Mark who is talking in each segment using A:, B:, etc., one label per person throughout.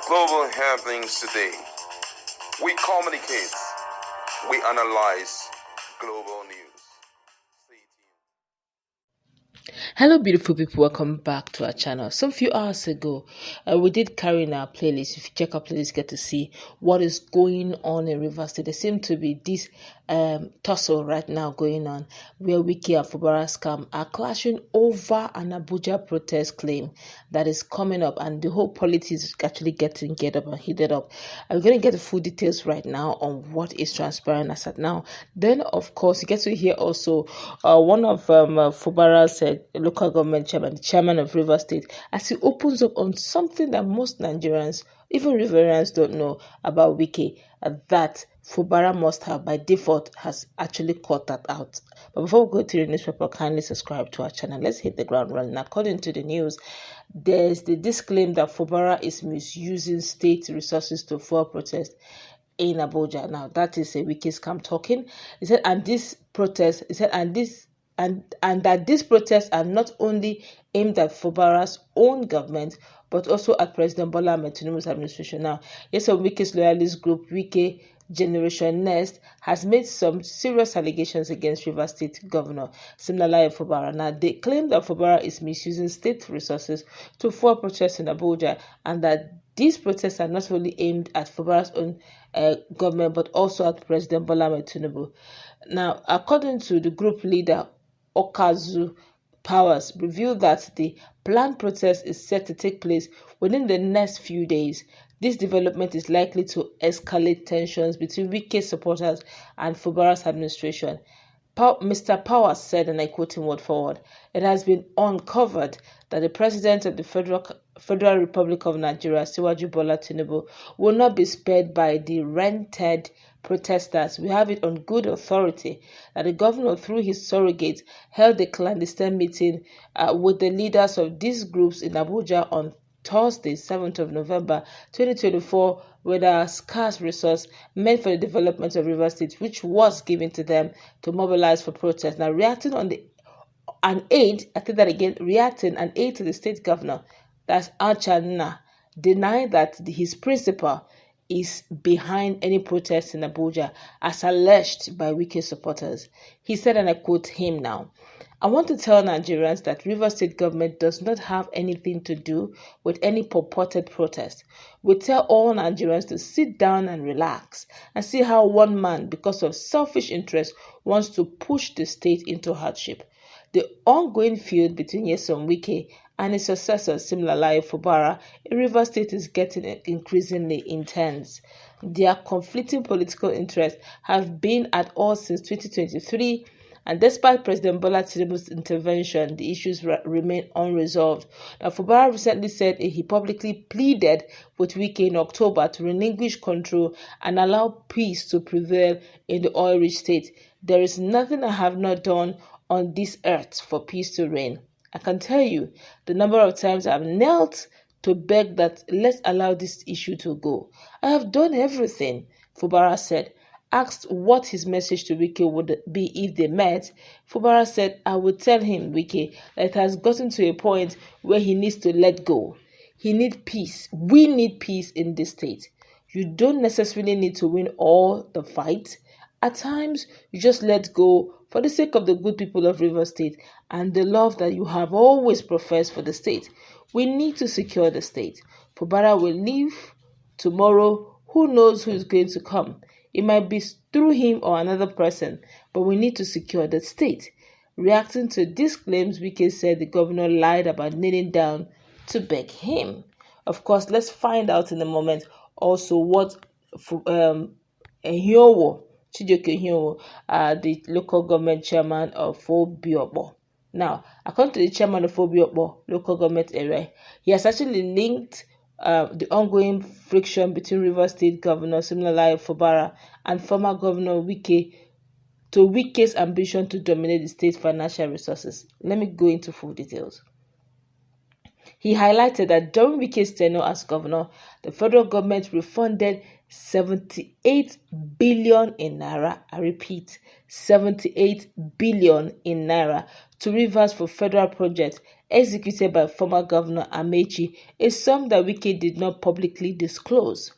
A: Global happenings today. We communicate. We analyze global news.
B: Hello beautiful people, welcome back to our channel. Some few hours ago we did carry in our playlist. If you check our playlist, you get to see what is going on in Rivers State. There seems to be this tussle right now going on where Wike and Fubara scam are clashing over an Abuja protest claim that is coming up, and the whole politics is actually getting up and heated up. I'm going to get the full details right now on what is transpiring as at now. Then of course you get to hear also one of Fubara's local government chairman, the chairman of Rivers State, as he opens up on something that most Nigerians, even Riverians, don't know about Wike, that Fubara must have by default has actually caught that out. But before we go to the newspaper, kindly subscribe to our channel. Let's hit the ground running. According to the news, there's the disclaim that Fubara is misusing state resources to fuel protest in Abuja. Now that is a Wike scam talking. He said, and this protest, he said, and that these protests are not only aimed at Fubara's own government, but also at President Bola Ahmed Tinubu's administration. Now, yes, a Wike's loyalist group, Wike Generation Next, has made some serious allegations against Rivers State Governor Siminalayi Fubara. Now, they claim that Fubara is misusing state resources to fuel protests in Abuja, and that these protests are not only aimed at Fubara's own government, but also at President Bola Ahmed Tinubu. Now, according to the group leader, Okazu Powers, revealed that the planned protest is set to take place within the next few days. This development is likely to escalate tensions between Wike supporters and Fubara's administration. Mr. Powers said, and I quote him word for word, "It has been uncovered that the President of the Federal Republic of Nigeria, Asiwaju Bola Tinubu, will not be spared by the rented protesters. We have it on good authority that the governor, through his surrogate, held a clandestine meeting with the leaders of these groups in Abuja on Thursday, 7th of November 2024, with a scarce resource meant for the development of Rivers State, which was given to them to mobilize for protest." Now, reacting on an aid to the state governor, that's Achanna, denied that his principal is behind any protest in Abuja, as alleged by Wike supporters. He said, and I quote him now, "I want to tell Nigerians that Rivers State government does not have anything to do with any purported protest. We tell all Nigerians to sit down and relax and see how one man, because of selfish interest, wants to push the state into hardship. The ongoing feud between Nyesom Wike and his successor, Siminalayi Fubara, in Rivers State is getting increasingly intense. Their conflicting political interests have been at all since 2023, and despite President Bola Tinubu's intervention, the issues remain unresolved." Now, Fubara recently said he publicly pleaded with Wike in October to relinquish control and allow peace to prevail in the oil-rich state. "There is nothing I have not done on this earth for peace to reign. I can tell you the number of times I have knelt to beg that let's allow this issue to go. I have done everything," Fubara said. Asked what his message to Wike would be if they met, Fubara said, "I would tell him, Wike, that it has gotten to a point where he needs to let go. He needs peace. We need peace in this state. You don't necessarily need to win all the fight. At times, you just let go for the sake of the good people of Rivers State and the love that you have always professed for the state. We need to secure the state. Fubara will leave tomorrow. Who knows who is going to come? It might be through him or another person, but we need to secure the state." Reacting to these claims, Wike said the governor lied about kneeling down to beg him. Of course, let's find out in a moment also what Ihunwu Chijioke, the local government chairman of Fubiobo. Now, according to the chairman of Fubiobo local government area, he has actually linked the ongoing friction between Rivers State Governor Siminalayi Fubara and former Governor Wike to Wike's ambition to dominate the state's financial resources. Let me go into full details. He highlighted that during Wike's tenure as governor, the federal government refunded 78 billion in naira. I repeat, 78 billion in naira to Rivers for federal projects executed by former Governor Amaechi, a sum that Wike did not publicly disclose.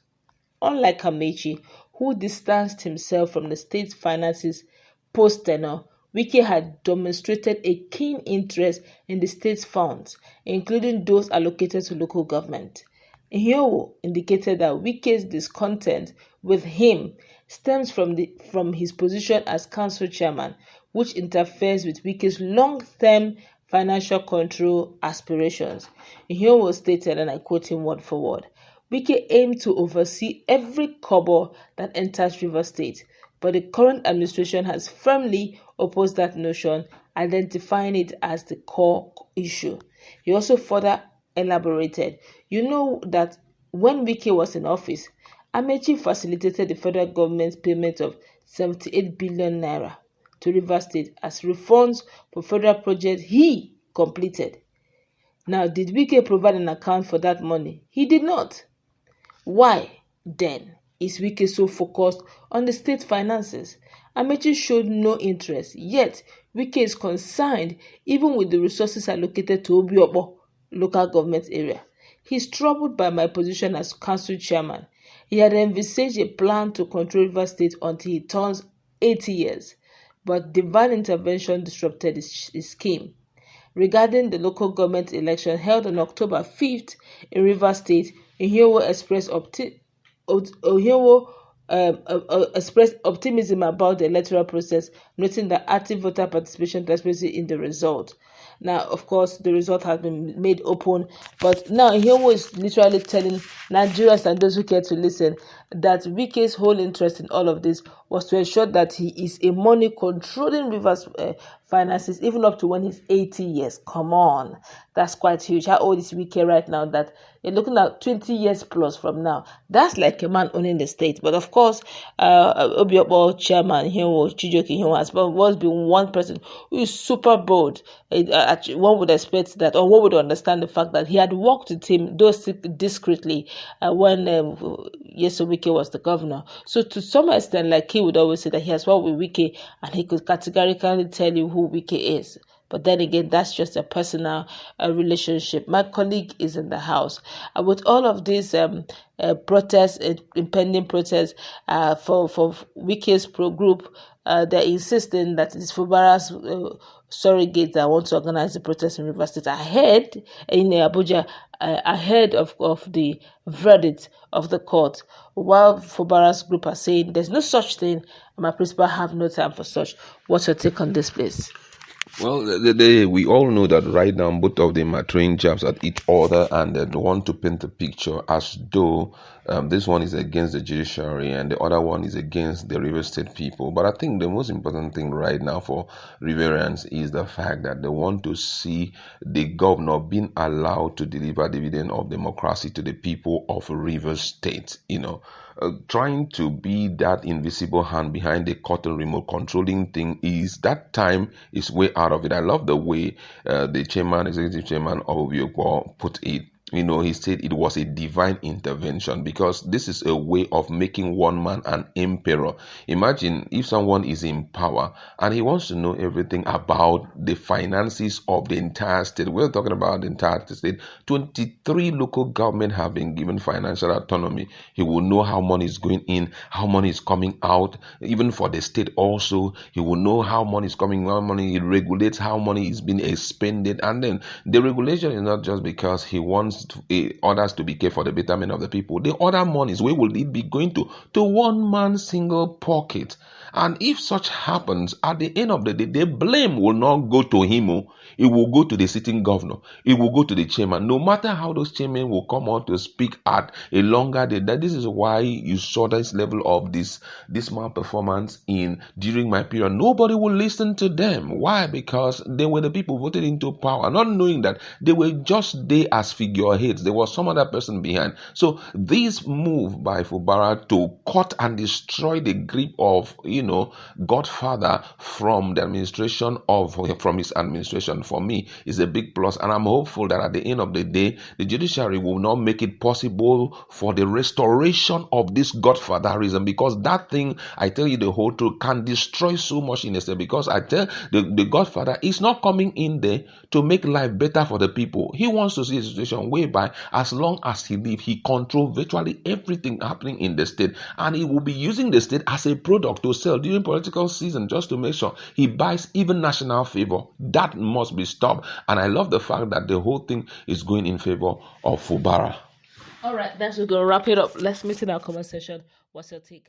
B: Unlike Amaechi, who distanced himself from the state's finances post-tenure, Wike had demonstrated a keen interest in the state's funds, including those allocated to local government. Ihunwu indicated that Wike's discontent with him stems from his position as council chairman, which interferes with Wike's long-term financial control aspirations. Ihunwu stated, and I quote him word for word, Wike aimed to oversee every kobo that enters Rivers State, but the current administration has firmly opposed that notion, identifying it as the core issue. He also further elaborated, you know that when Wike was in office, Amaechi facilitated the federal government's payment of 78 billion naira to Rivers State as refunds for federal projects he completed. Now, did Wike provide an account for that money? He did not. Why, then, is Wike so focused on the state finances? Amaechi showed no interest, yet Wike is concerned even with the resources allocated to Obiobo local government area. He's troubled by my position as council chairman. He had envisaged a plan to control Rivers State until he turns 80 years, but divine intervention disrupted his scheme. Regarding the local government election held on October 5th in Rivers State, Ihunwu expressed optimism about the electoral process, noting that active voter participation transparency in the result. Now, of course, the result has been made open, but now Ihunwu is literally telling Nigerians and those who care to listen that Wike's whole interest in all of this was to ensure that he is a money controlling Rivers finances even up to when he's 80 years. Come on, that's quite huge. How old is Wike right now? That you're looking at 20 years plus from now. That's like a man owning the state. But of course, Obiobo chairman Ihunwu Chijioke has always been one person who is super bold. One would expect that, or one would understand the fact that he had worked with him, though discreetly, when Wike was the governor. So to some extent, like he would always say that he has worked with Wike and he could categorically tell you who Wike is. But then again, that's just a personal relationship. My colleague is in the house. With all of these protests, impending protests for Wike's pro-group, they're insisting that it's Fubara's surrogate that want to organize the protest in Rivers State ahead in Abuja, ahead of the verdict of the court. While Fubara's group are saying there's no such thing, and my principal have no time for such. What's your take on this, please?
C: Well, we all know that right now both of them are throwing jabs at each other and they want to paint a picture as though this one is against the judiciary and the other one is against the River State people. But I think the most important thing right now for Riverians is the fact that they want to see the governor being allowed to deliver dividend of democracy to the people of River State, trying to be that invisible hand behind the curtain remote controlling thing that time is way out of it. I love the way the executive chairman of Obiobo put it. He said it was a divine intervention because this is a way of making one man an emperor. Imagine if someone is in power and he wants to know everything about the finances of the entire state. We're talking about the entire state. 23 local governments have been given financial autonomy. He will know how money is going in, how money is coming out. Even for the state also, he will know how money is coming, how money. He regulates how money is being expended. And then the regulation is not just because he wants others to be care for the betterment of the people. The other monies, where will it be going to one man's single pocket? And if such happens, at the end of the day, the blame will not go to him. It will go to the sitting governor. It will go to the chairman. No matter how those chairmen will come out to speak at a longer day. This is why you saw this level of this malperformance during my period. Nobody will listen to them. Why? Because they were the people voted into power, not knowing that they were just there as figure your hate. There was some other person behind. So this move by Fubara to cut and destroy the grip of, Godfather from the administration from his administration, for me, is a big plus. And I'm hopeful that at the end of the day, the judiciary will not make it possible for the restoration of this Godfatherism, because that thing, I tell you the whole truth, can destroy so much in a state. Because I tell the Godfather is not coming in there to make life better for the people. He wants to see a situation whereby as long as he lives, he controls virtually everything happening in the state, and he will be using the state as a product to sell during political season, just to make sure he buys even national favor. That must be stopped. And I love the fact that the whole thing is going in favor of Fubara.
B: All right, that's we're gonna wrap it up. Let's meet in our comment section. What's your take?